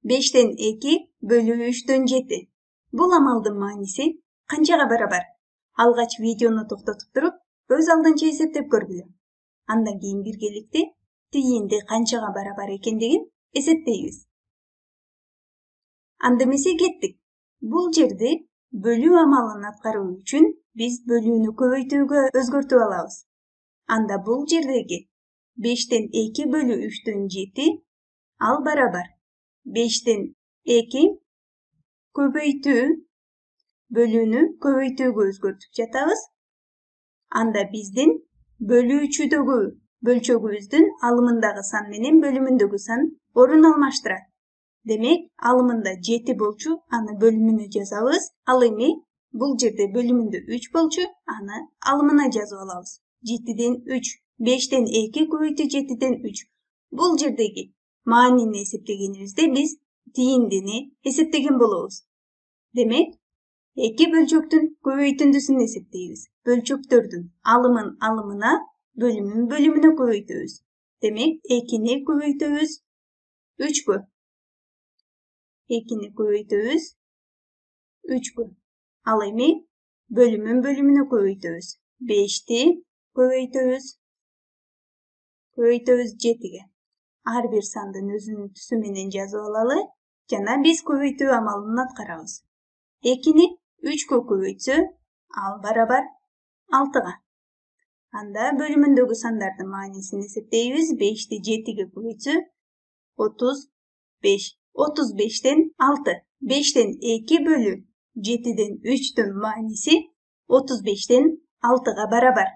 5'ten 2 bölü 3'ten 7. Бұл амалдын мааниси канчага барабар? Алгач видеону токтотуп туруп, көз алдынча эсептеп көргүлө. Андан кийин биргеликте тийинди канчага барабар экендигин эсептейбиз. Анда эмесе кеттик. Бул жерде бөлүү амалын аткаруу үчүн биз бөлүүнү көбөйтүүгө өзгөртүп алабыз. Анда бул жердеги 5'ten 2 bölü 3'ten 7 al barabar 5'ten 2 көбөйтүү бөлүүнү көбөйтүүгө өзгөртүп жатабыз. Анда биздин бөлүүчүдөгү бөлчөгүбүздүн алымындагы сан менен бөлүмүндөгү сан орун алмаштырат. Демек, алымында 7 болчу, аны бөлүмүнө жазабыз. Ал эми бул жерде бөлүмүндө 3 болчу, аны алымына жазып алабыз. 7'den 3, 5'ten 2 көбөйтүү 7'den 3. Бул жердеги маанини эсептегенибизде биз тииндини эсептеген болобуз. Демек, 2 бөлчөктүн көбөйтүндүсүн эсептейбиз. Бөлчөктөрдүн алымын алымына, бөлүмүн бөлүмүнө көбөйтөбүз. Демек, 2'ни көбөйтөбүз 3кө. 2'ни көбөйтөбүз 3кө. Ал эми бөлүмүн бөлүмүнө көбөйтөбүз. 5'ти көбөйтөбүз 7'ге. Ар бир сандын өзүнүн түсү менен жазып алалы жана биз көбөйтүү амалын аткарабыз. 2'ни 3кө көбөйтсө, ал барабар 6га. Анда бөлүмүндөгү сандардын маанисин эсептейбиз. 5'ти 7'ге көбөйтсө 35. 35'ten 6. 5'ten 2 bölü 7'den 3'tün ma'nisi 35'ten 6'ga barabar.